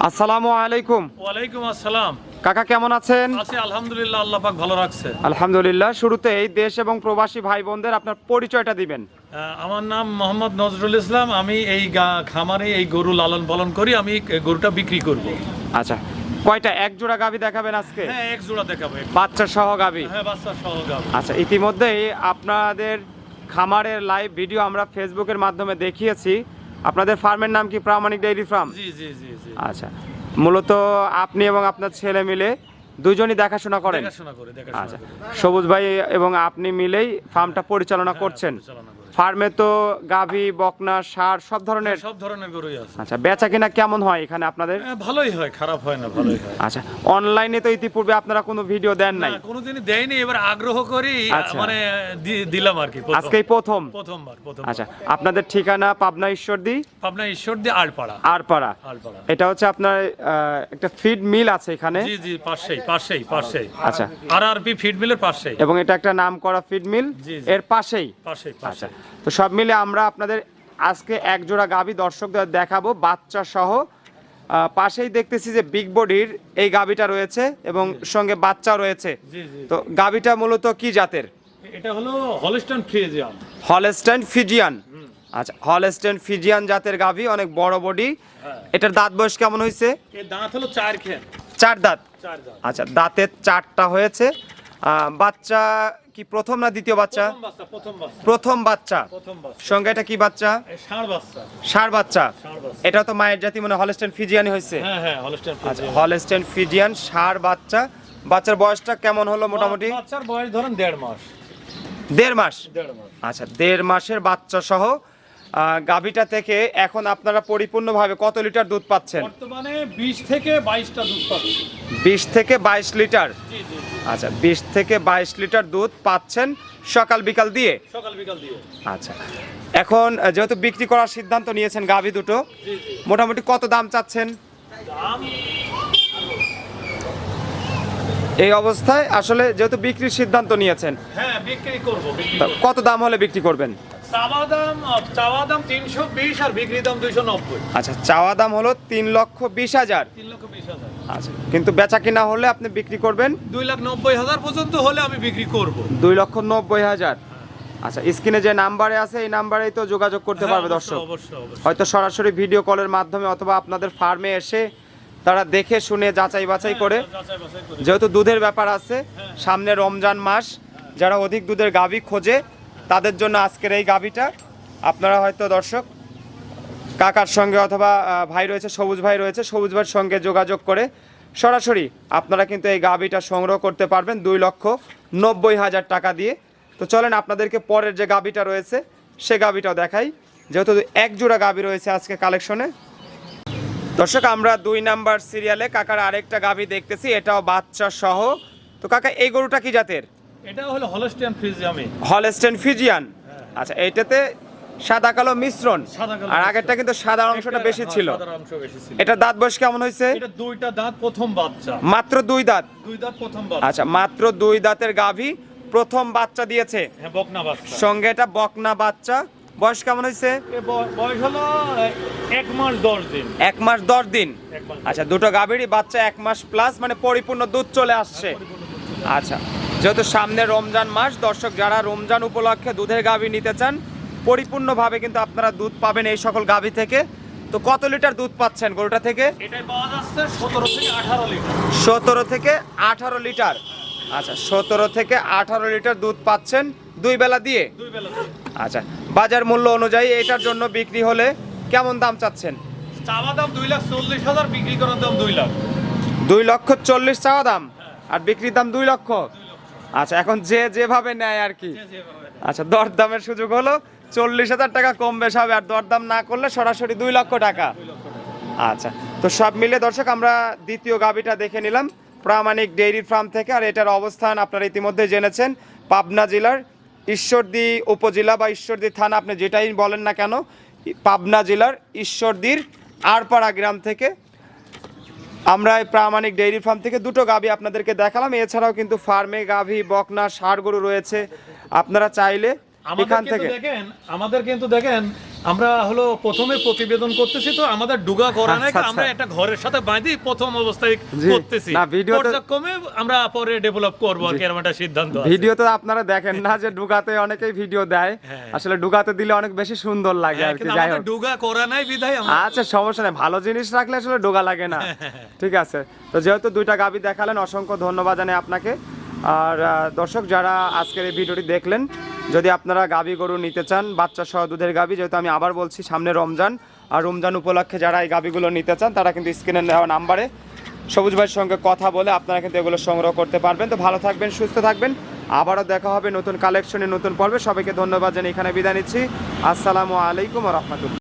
আসসালামু আলাইকুম। ওয়ালাইকুম আসসালাম। কাকা কেমন আছেন? আছি আলহামদুলিল্লাহ, আল্লাহ পাক ভালো রাখছে। আলহামদুলিল্লাহ। শুরুতেই দেশ এবং প্রবাসী ভাই বোনদের আপনার পরিচয়টা দিবেন। আমার নাম মোহাম্মদ নজরুল ইসলাম। আমি এই খামারে এই গরু লালন পালন করি। আমি গরুটা বিক্রি করব। আচ্ছা, কয়টা? এক জোড়া গাভী দেখাবেন আজকে? হ্যাঁ, এক জোড়া দেখাবো। বাচ্চা সহ গাভী? হ্যাঁ, বাচ্চা সহ গাভী। আচ্ছা, ইতিমধ্যেই আপনাদের খামারের লাইভ ভিডিও আমরা ফেসবুকের মাধ্যমে দেখিয়েছি। আপনাদের ফার্মের নাম কি প্রামাণিক ডেইরি ফার্ম? জি জি জি জি। আচ্ছা, মূলত আপনি এবং আপনার ছেলে মিলে দুজনই দেখাশোনা করেন? আচ্ছা, সবুজ ভাই এবং আপনি মিলেই ফার্মটা পরিচালনা করছেন। ফার্মে তো গাভী, বকনা, ষাঁড় সব ধরনের গরুই আছে। আচ্ছা, বেচা কিনা কেমন হয় এখানে আপনাদের? ভালোই হয়, খারাপ হয় না, ভালোই হয়। আচ্ছা, অনলাইনে তো ইতিপূর্বে আপনারা কোনো ভিডিও দেন নাই? কোনোদিনই দেয়নি, এবার আগ্রহ করি আচ্ছা, মানে দিলাম আর কি। আজকেই প্রথমবার। আচ্ছা, আপনাদের ঠিকানা পাবনা ঈশ্বরদী? পাবনা ঈশ্বরদী আড়পাড়া। আড়পাড়া। এটা হচ্ছে আপনার একটা ফিড মিল আছে এখানে? জি জি, পাশেই। আচ্ছা, আরআরপি ফিড মিলের পাশেই। এবং এটা একটা নামকরা ফিড মিল এর পাশেই? আচ্ছা, তো সব মিলে আমরা আপনাদের আজকে এক জোড়া গাভী দর্শকদের দেখাবো বাচ্চা সহ। পাশেই দেখতেছি যে বিগ বডির এই গাভীটা রয়েছে এবং সঙ্গে বাচ্চা রয়েছে। তো গাভীটা মূলত কি জাতের? এটা হলো হলস্টাইন ফ্রিজিয়ান। Holstein Friesian. আচ্ছা, হলস্টাইন ফ্রিজিয়ান জাতের গাভী, অনেক বড় বডি। এটার দাঁত বয়স কেমন হয়েছে? এর দাঁত হলো 4 খেন। 4 দাঁত? আচ্ছা, দাঁতের 4টা হয়েছে। বাচ্চা কি প্রথম না দ্বিতীয় বাচ্চা? প্রথম বাচ্চা। সঙ্গে এটা কি বাচ্চা? ষাঁড় বাচ্চা। এটা তো মায়ের জাতি মনে হলস্টাইন ফ্রিজিয়ানই হয়েছে? হ্যাঁ, হলস্টাইন ফ্রিজিয়ান। আচ্ছা, হলস্টাইন ফ্রিজিয়ান ষাঁড় বাচ্চা। বাচ্চার বয়সটা কেমন হলো মোটামুটি? বাচ্চার বয়স ধরেন 1.5 মাস। 1.5 মাস? আচ্ছা, 1.5 মাসের বাচ্চা সহ গাভীটা থেকে এখন আপনারা পরিপূর্ণভাবে কত লিটার দুধ পাচ্ছেন? বর্তমানে 20 থেকে 22টা দুধ পাচ্ছি। 20 থেকে 22 লিটার? জি জি। আচ্ছা, 20 থেকে 22 লিটার দুধ পাচ্ছেন সকাল বিকাল দিয়ে? সকাল বিকাল দিয়ে। আচ্ছা, এখন যেহেতু বিক্রি করার সিদ্ধান্ত নিয়েছেন গাভী দুটো, মোটামুটি কত দাম চাচ্ছেন? এই অবস্থায় আসলে যেহেতু বিক্রির সিদ্ধান্ত নিয়েছেন, হ্যাঁ বিক্রি করব। কত দাম হলে বিক্রি করবেন? চাওয়া দাম 320 আর বিক্রি দাম 290। আচ্ছা, চাওয়া দাম হলো 3,20,000। 3,20,000। আচ্ছা, কিন্তু বেচা কিনা হলে আপনি বিক্রি করবেন 2,90,000 পর্যন্ত হলে আমি বিক্রি করব। 2,90,000। আচ্ছা, স্ক্রিনে যে নাম্বারে আছে এই নাম্বারেই তো যোগাযোগ করতে পারবে দর্শক। হয়তো সরাসরি ভিডিও কলের মাধ্যমে অথবা আপনাদের ফার্মে এসে তারা দেখে শুনে যাচাই বাছাই করে, যেহেতু দুধের ব্যাপার আছে, সামনে রমজান মাস, যারা অধিক দুধের গাভী খোঁজে তাদের জন্য আজকের এই গাভীটা। আপনারা হয়তো দর্শক কাকার সঙ্গে অথবা ভাই রয়েছে, সবুজ ভাই রয়েছে, সবুজ ভাইয়ের সঙ্গে যোগাযোগ করে সরাসরি আপনারা কিন্তু এই গাভীটা সংগ্রহ করতে পারবেন 2,90,000 টাকা দিয়ে। তো চলেন আপনাদেরকে পরের যে গাভীটা রয়েছে সে গাভীটাও দেখাই, যেহেতু এক জোড়া গাভী রয়েছে আজকে কালেকশনে। দর্শক, আমরা 2 নাম্বার সিরিয়ালে কাকার আরেকটা গাভী দেখতেছি, এটাও বাচ্চা সহ। তো কাকা, এই গরুটা কি জাতের? এটা হলো হলস্টাইন ফ্রিজিয়ান। Holstein Friesian. আচ্ছা, এইটাতে সাদা কালো মিশ্রণ, আর আগেরটা কিন্তু সাদা অংশটা বেশি ছিল। এটা দাঁত বয়স কেমন হয়েছে? এটা 2টা দাঁত, প্রথম বাচ্চা। মাত্র 2 দাঁত? 2 দাঁত, প্রথম বাচ্চা। আচ্ছা, মাত্র 2 দাঁতের গাভী, প্রথম বাচ্চা দিয়েছে। হ্যাঁ, বকনা বাচ্চা। সঙ্গে এটা বকনা বাচ্চা। বয়স কেমন হয়েছে? বয়স হলো 1 মাস 10 দিন। 1 মাস 10 দিন। আচ্ছা, দুটো গাভীরই বাচ্চা 1 মাস প্লাস, মানে পরিপূর্ণ দুধ চলে আসছে। আচ্ছা, যেহেতু সামনে রমজান মাস, দর্শক যারা রমজান উপলক্ষে দুধের গাভী নিতে চান পরিপূর্ণভাবে কিন্তু আপনারা দুধ পাবেন এই সকল গাভী থেকে। তো কত লিটার দুধ পাচ্ছেন গরুটা থেকে? এটাই পাওয়া যাচ্ছে 17 থেকে 18 লিটার। 17 থেকে 18 লিটার। আচ্ছা, 17 থেকে 18 লিটার দুধ পাচ্ছেন 2 বেলা দিয়ে? 2 বেলা। আচ্ছা, বাজার মূল্য অনুযায়ী এটার জন্য বিক্রি হলে কেমন দাম চাচ্ছেন? চাওয়া দাম 2,40,000, বিক্রি করার দাম 2 লাখ। 2,40,000 চাওয়া দাম, আর বিক্রির দাম 2 লক্ষ। আচ্ছা, এখন যে যেভাবে নেয় আর কি। আচ্ছা, দরদামের সুযোগ হলো 40,000 টাকা কম বেশ হবে, আর দরদাম না করলে সরাসরি 2 লক্ষ টাকা। আচ্ছা, তো সব মিলে দর্শক আমরা দ্বিতীয় গাভীটা দেখে নিলাম প্রামাণিক ডেইরি ফার্ম থেকে। আর এটার অবস্থান আপনারা ইতিমধ্যে জেনেছেন, পাবনা জেলার ঈশ্বরদী উপজেলা বা ঈশ্বরদী থানা, আপনি যেটাই বলেন না কেন, পাবনা জেলার ঈশ্বরদীর আড়পাড়া গ্রাম থেকে আমরা এই প্রামাণিক ডেইরি ফার্ম থেকে দুটো গাভী আপনাদেরকে দেখালাম। এছাড়াও কিন্তু ফার্মে গাভী, বকনা, ষাঁড় গরু রয়েছে। আপনারা চাইলে এখান থেকে আমাদের কিন্তু দেখেন আমরা হলো প্রথমে প্রতিবেদন করতেছি, তো আমাদের ডুগা করা নাই, আচ্ছা, আমরা আচ্ছা। একটা ঘরের সাথে বাঁধি প্রথম অবস্থায় জি। করতেছি। না, ভিডিওতে- পর্যায়ক্রমে আমরা পরে ডেভেলপ করবো আর কি, এরকম একটা সিদ্ধান্ত আছে। ভিডিও তো আপনারা দেখেন না যে ডুগাতে অনেকেই ভিডিও দেয়, হ্যাঁ। আসলে ডুগাতে দিলে অনেক বেশি সুন্দর লাগে হ্যাঁ, আর কি। কিন্তু যাই আমাদের হোক, ডুগা করা নাই বিধায় আমরা আচ্ছা সমস্যা নেই, ভালো জিনিস রাখলে আসলে ডোগা লাগে না। ঠিক আছে, তো যেহেতু দুইটা গাভী দেখালেন, অসংখ্য ধন্যবাদ জানাই আপনাকে। আর দর্শক যারা আজকের এই ভিডিওটি দেখলেন, যদি আপনারা গাভী গরু নিতে চান, বাচ্চা সহ দুধের গাভী, যেহেতু আমি আবার বলছি সামনে রমজান, আর রমজান উপলক্ষে যারা এই গাভীগুলো নিতে চান তারা কিন্তু স্ক্রিনে দেওয়া নাম্বারে সবুজ ভাইয়ের সঙ্গে কথা বলে আপনারা কিন্তু এগুলো সংগ্রহ করতে পারবেন। তো ভালো থাকবেন, সুস্থ থাকবেন, আবারও দেখা হবে নতুন কালেকশনে, নতুন পর্বে। সবাইকে ধন্যবাদ জানিয়ে এখানে বিদায় নিচ্ছি। আসসালামু আলাইকুম ওয়া রাহমাতুল্লাহ।